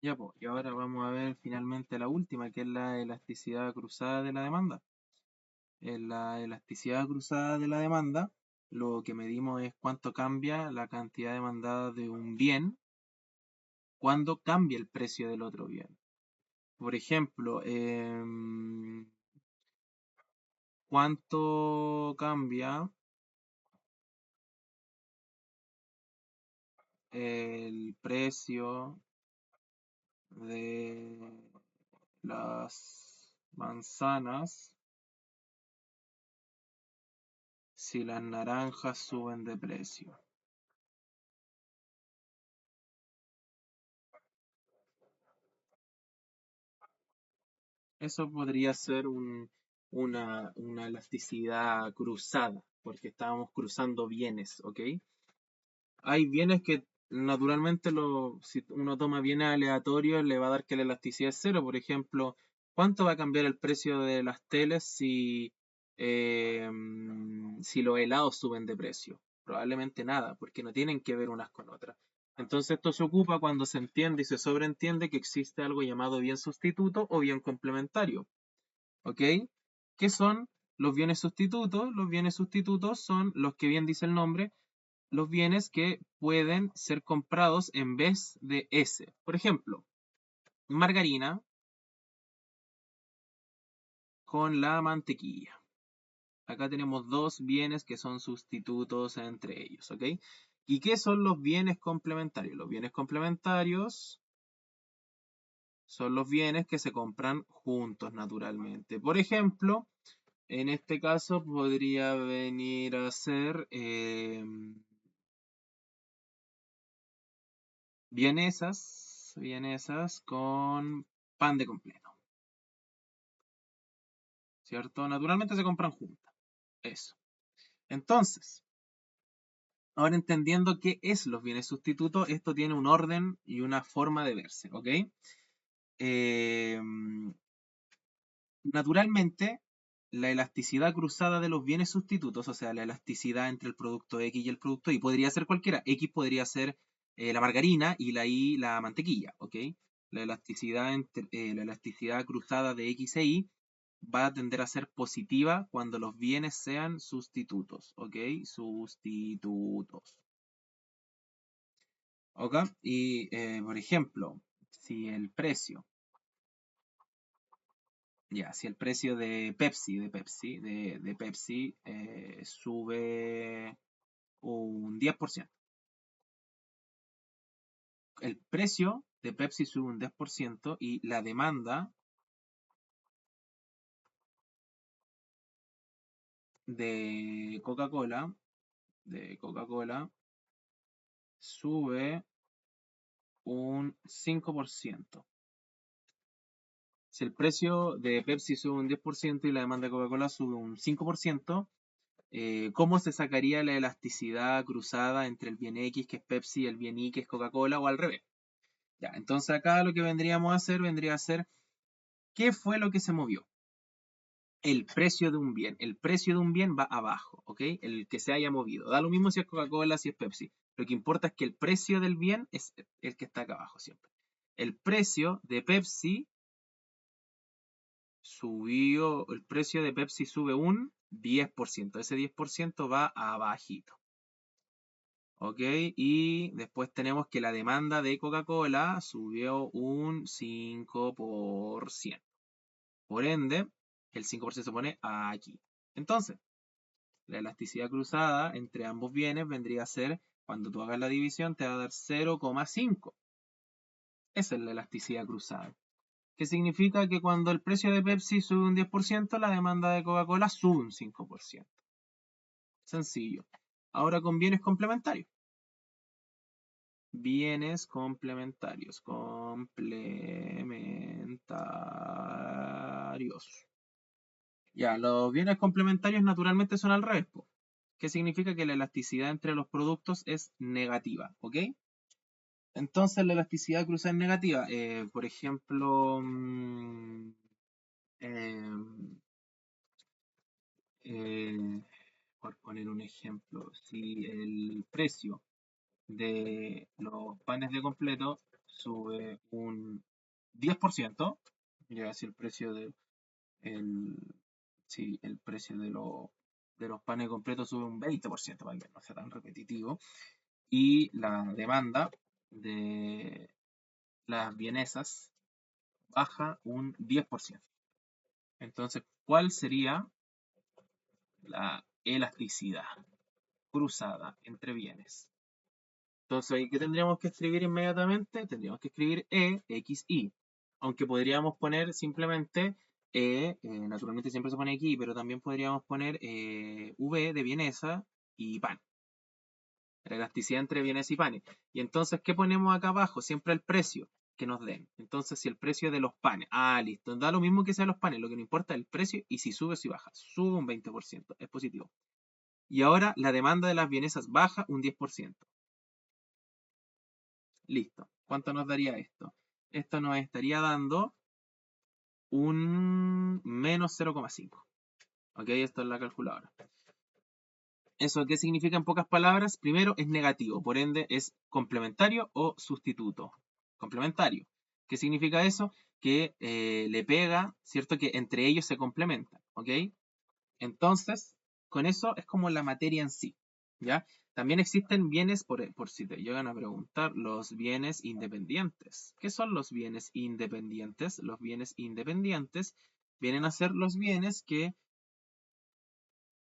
Ya, pues, y ahora vamos a ver finalmente la última, que es la elasticidad cruzada de la demanda. En la elasticidad cruzada de la demanda, lo que medimos es cuánto cambia la cantidad demandada de un bien cuando cambia el precio del otro bien. Por ejemplo, cuánto cambia el precio de las manzanas si las naranjas suben de precio. Eso podría ser una elasticidad cruzada, porque estábamos cruzando bienes, ¿ok? Hay bienes que naturalmente si uno toma bienes aleatorios le va a dar que la elasticidad es cero. Por ejemplo, ¿cuánto va a cambiar el precio de las teles si los helados suben de precio? Probablemente nada, porque no tienen que ver unas con otras. Entonces esto se ocupa cuando se entiende y se sobreentiende que existe algo llamado bien sustituto o bien complementario. ¿Ok? ¿Qué son los bienes sustitutos? Los bienes sustitutos son los que bien dice el nombre, los bienes que pueden ser comprados en vez de ese. Por ejemplo, margarina con la mantequilla. Acá tenemos dos bienes que son sustitutos entre ellos, ¿ok? ¿Y qué son los bienes complementarios? Los bienes complementarios son los bienes que se compran juntos naturalmente. Por ejemplo, en este caso podría venir a ser vienesas con pan de completo, ¿cierto? Naturalmente se compran juntas. Eso. Entonces, ahora entendiendo qué es los bienes sustitutos, esto tiene un orden y una forma de verse, ¿ok? Eh, Naturalmente, la elasticidad cruzada de los bienes sustitutos, o sea, la elasticidad entre el producto X y el producto Y, podría ser cualquiera. X podría ser la margarina y la Y la mantequilla, ¿ok? La elasticidad cruzada de X e Y va a tender a ser positiva cuando los bienes sean sustitutos, ¿ok? Sustitutos. ¿Ok? Y, por ejemplo, si el precio Ya, si el precio de Pepsi sube un 10%. El precio de Pepsi sube un 10% y la demanda de Coca-Cola, sube un 5%. Si el precio de Pepsi sube un 10% y la demanda de Coca-Cola sube un 5%, ¿cómo se sacaría la elasticidad cruzada entre el bien X, que es Pepsi, y el bien Y, que es Coca-Cola, o al revés? Ya, entonces acá lo que vendríamos a hacer vendría a ser, ¿qué fue lo que se movió? El precio de un bien. El precio de un bien va abajo, ¿ok? El que se haya movido. Da lo mismo si es Coca-Cola, si es Pepsi. Lo que importa es que el precio del bien es el que está acá abajo siempre. El precio de Pepsi el precio de Pepsi sube un 10%. Ese 10% va abajito. ¿Ok? Y después tenemos que la demanda de Coca-Cola subió un 5%. Por ende, el 5% se pone aquí. Entonces, la elasticidad cruzada entre ambos bienes vendría a ser, cuando tú hagas la división, te va a dar 0,5. Esa es la elasticidad cruzada. Que significa que cuando el precio de Pepsi sube un 10%, la demanda de Coca-Cola sube un 5%. Sencillo. Ahora con bienes complementarios. Bienes complementarios. Complementarios. Ya, los bienes complementarios naturalmente son al revés, po, que significa que la elasticidad entre los productos es negativa, ¿ok? Entonces la elasticidad cruzada es negativa. Por ejemplo, em, eh, por poner un ejemplo, si el precio de los panes de completo sube un 10%, ya si el precio el, si el precio de los panes completos sube un 20%, para que no sea tan repetitivo, y la demanda de las vienesas baja un 10%. Entonces, ¿cuál sería la elasticidad cruzada entre bienes? Entonces, ¿qué tendríamos que escribir inmediatamente? Tendríamos que escribir E, X, Y. Aunque podríamos poner simplemente naturalmente siempre se pone aquí, pero también podríamos poner V de vienesa y pan. La elasticidad entre bienes y panes. Y entonces, ¿qué ponemos acá abajo? Siempre el precio que nos den. Entonces, si el precio de los panes, listo, da lo mismo que sean los panes, lo que no importa es el precio y si sube o si baja. Sube un 20%, es positivo. Y ahora la demanda de las vienesas baja un 10%. Listo. ¿Cuánto nos daría esto? Esto nos estaría dando un menos 0,5. ¿Ok? Esto es la calculadora. ¿Eso qué significa en pocas palabras? Primero es negativo, por ende es complementario o sustituto. Complementario. ¿Qué significa eso? Que le pega, ¿cierto? Que entre ellos se complementan, ¿ok? Entonces, con eso es como la materia en sí, ¿ya? También existen bienes, por si te llegan a preguntar, los bienes independientes. ¿Qué son los bienes independientes? Los bienes independientes vienen a ser los bienes que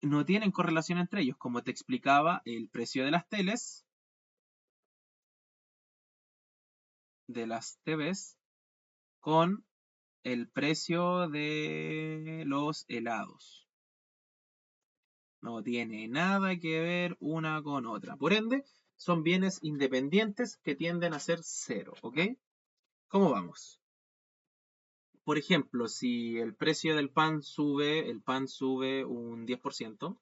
no tienen correlación entre ellos, como te explicaba, el precio de las teles, de las TVs, con el precio de los helados. No tiene nada que ver una con otra. Por ende, son bienes independientes que tienden a ser cero, ¿ok? ¿Cómo vamos? Por ejemplo, si el precio del pan sube, el pan sube un 10%,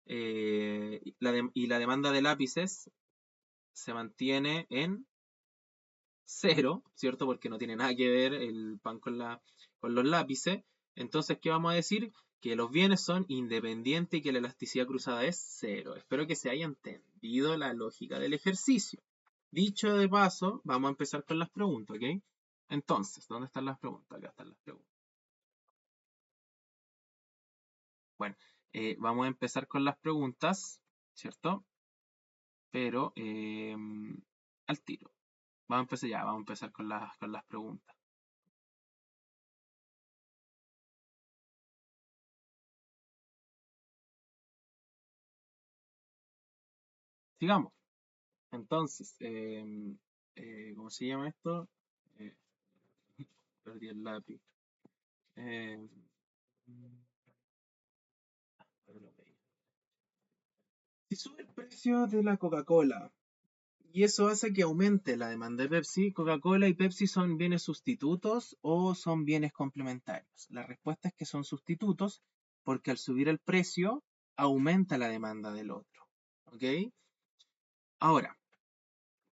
y la demanda de lápices se mantiene en cero, ¿cierto? Porque no tiene nada que ver el pan con los lápices. Entonces, ¿qué vamos a decir? Que los bienes son independientes y que la elasticidad cruzada es cero. Espero que se haya entendido la lógica del ejercicio. Dicho de paso, vamos a empezar con las preguntas, ¿ok? Entonces, ¿dónde están las preguntas? Acá están las preguntas. Bueno, vamos a empezar con las preguntas, ¿cierto? Pero al tiro. Vamos a empezar con las preguntas. Sigamos. Entonces, ¿cómo se llama esto? Eh, Perdí el lápiz. Eh, si sube el precio de la Coca-Cola y eso hace que aumente la demanda de Pepsi, ¿Coca-Cola y Pepsi son bienes sustitutos o son bienes complementarios? La respuesta es que son sustitutos porque al subir el precio aumenta la demanda del otro. ¿Ok? Ahora,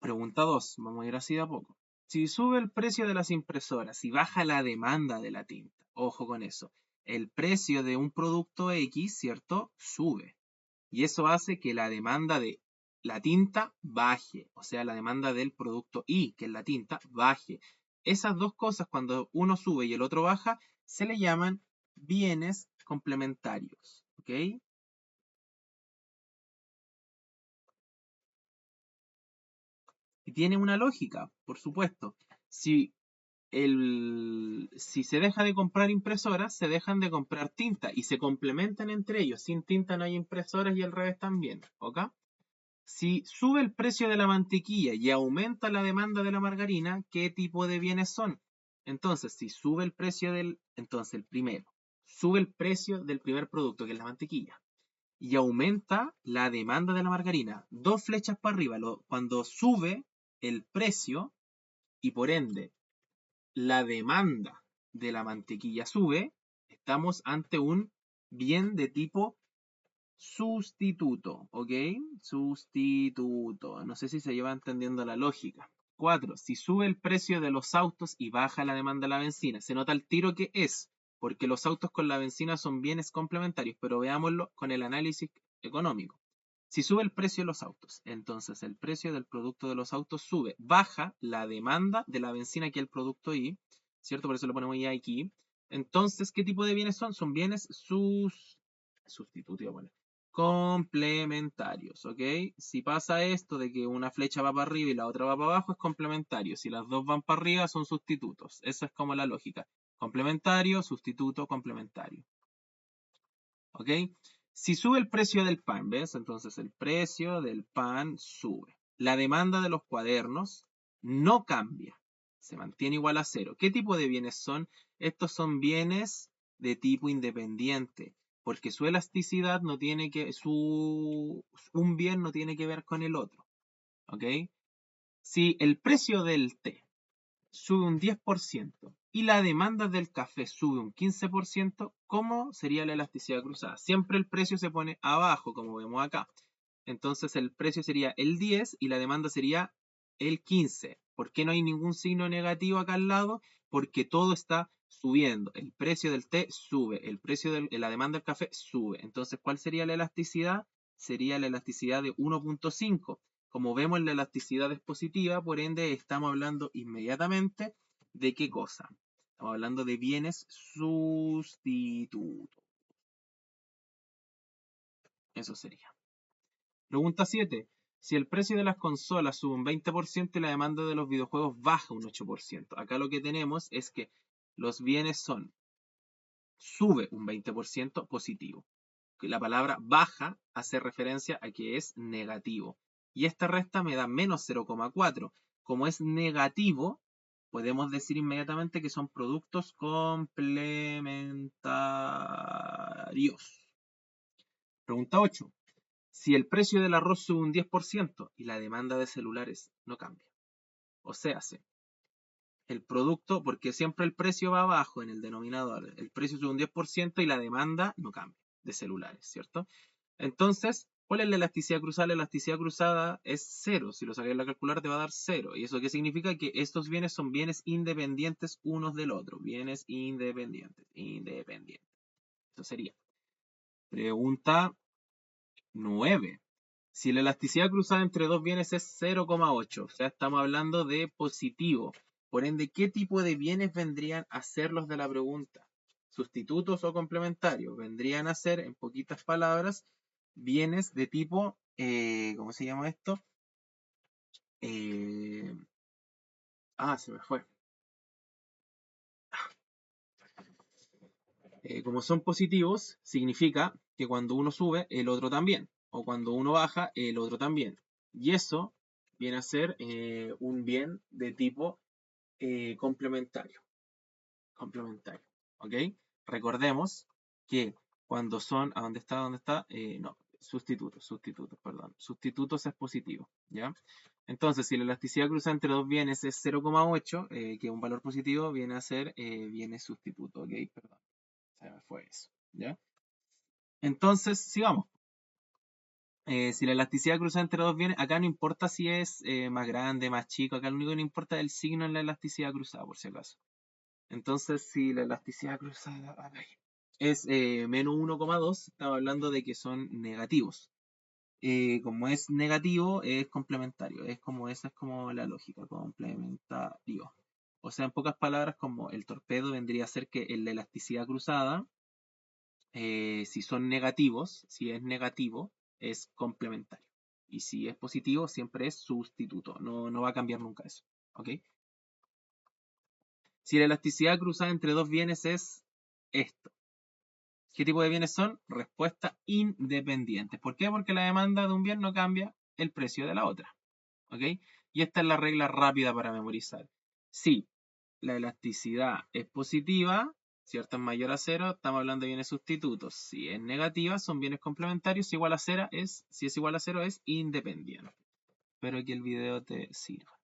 pregunta 2, vamos a ir así de a poco. Si sube el precio de las impresoras y baja la demanda de la tinta, ojo con eso, el precio de un producto X, ¿cierto? Sube. Y eso hace que la demanda de la tinta baje, o sea, la demanda del producto Y, que es la tinta, baje. Esas dos cosas, cuando uno sube y el otro baja, se le llaman bienes complementarios. ¿Ok? Y tiene una lógica, por supuesto. Si si se deja de comprar impresoras, se dejan de comprar tinta y se complementan entre ellos. Sin tinta no hay impresoras y al revés también. ¿Ok? Si sube el precio de la mantequilla y aumenta la demanda de la margarina, ¿qué tipo de bienes son? Entonces, si sube el precio entonces el primero, sube el precio del primer producto, que es la mantequilla, y aumenta la demanda de la margarina. Dos flechas para arriba, cuando sube el precio y por ende la demanda de la mantequilla sube, estamos ante un bien de tipo sustituto, ¿ok? Sustituto. No sé si se lleva entendiendo la lógica. 4. Si sube el precio de los autos y baja la demanda de la benzina. Se nota el tiro que es, porque los autos con la benzina son bienes complementarios, pero veámoslo con el análisis económico. Si sube el precio de los autos, entonces el precio del producto de los autos sube. Baja la demanda de la benzina, que es el producto I, ¿cierto? Por eso lo ponemos I aquí. Entonces, ¿qué tipo de bienes son? Son bienes sustitutivos, bueno, complementarios, ¿ok? Si pasa esto de que una flecha va para arriba y la otra va para abajo, es complementario. Si las dos van para arriba, son sustitutos. Esa es como la lógica. Complementario, sustituto, complementario. ¿Ok? Si sube el precio del pan, ¿ves? Entonces el precio del pan sube. La demanda de los cuadernos no cambia. Se mantiene igual a cero. ¿Qué tipo de bienes son? Estos son bienes de tipo independiente. Porque su elasticidad no tiene que. Un bien no tiene que ver con el otro. ¿Ok? Si el precio del té sube un 10% y la demanda del café sube un 15%, ¿cómo sería la elasticidad cruzada? Siempre el precio se pone abajo, como vemos acá. Entonces el precio sería el 10 y la demanda sería el 15. ¿Por qué no hay ningún signo negativo acá al lado? Porque todo está subiendo. El precio del té sube, el precio de la demanda del café sube. Entonces, ¿cuál sería la elasticidad? Sería la elasticidad de 1.5. Como vemos, la elasticidad es positiva, por ende estamos hablando inmediatamente de qué cosa. Estamos hablando de bienes sustitutos. Eso sería. Pregunta 7. Si el precio de las consolas sube un 20% y la demanda de los videojuegos baja un 8%. Acá lo que tenemos es que los bienes sube un 20% positivo. La palabra baja hace referencia a que es negativo. Y esta resta me da menos 0,4. Como es negativo, podemos decir inmediatamente que son productos complementarios. Pregunta 8. Si el precio del arroz sube un 10% y la demanda de celulares no cambia. O sea, el producto, porque siempre el precio va abajo en el denominador, el precio sube un 10% y la demanda no cambia de celulares, ¿cierto? Entonces, ¿cuál es la elasticidad cruzada? La elasticidad cruzada es cero. Si lo sacas en la calculadora te va a dar cero. ¿Y eso qué significa? Que estos bienes son bienes independientes unos del otro. Bienes independientes. Eso sería. Pregunta 9. Si la elasticidad cruzada entre dos bienes es 0,8, o sea, estamos hablando de positivo. Por ende, ¿qué tipo de bienes vendrían a ser los de la pregunta? ¿Sustitutos o complementarios? Vendrían a ser, en poquitas palabras, bienes de tipo, ¿cómo se llama esto? Se me fue. Como son positivos, significa que cuando uno sube, el otro también. O cuando uno baja, el otro también. Y eso viene a ser un bien de tipo complementario. Complementario. ¿Ok? Recordemos que cuando son. ¿A dónde está? ¿Dónde está? No. Sustitutos, perdón. Sustitutos es positivo. ¿Ya? Entonces, si la elasticidad cruzada entre dos bienes es 0,8, que es un valor positivo, viene a ser bienes sustituto. ¿Ok? Perdón. Se me fue eso. ¿Ya? Entonces, sigamos. Si la elasticidad cruzada entre dos bienes, acá no importa si es más grande, más chico, acá lo único que no importa es el signo en la elasticidad cruzada, por si acaso. Entonces, si la elasticidad cruzada es menos 1,2, estamos hablando de que son negativos. Como es negativo, es complementario. Esa es como la lógica, complementario. O sea, en pocas palabras, como el torpedo vendría a ser que en la elasticidad cruzada, si son negativos, si es negativo, es complementario. Y si es positivo, siempre es sustituto. No va a cambiar nunca eso. ¿Ok? Si la elasticidad cruzada entre dos bienes es esto. ¿Qué tipo de bienes son? Respuesta independiente. ¿Por qué? Porque la demanda de un bien no cambia el precio de la otra. ¿Ok? Y esta es la regla rápida para memorizar. Si la elasticidad es positiva, ¿cierto? Es mayor a cero, estamos hablando de bienes sustitutos. Si es negativa, son bienes complementarios. Si es igual a cero, es independiente. Espero que el video te sirva.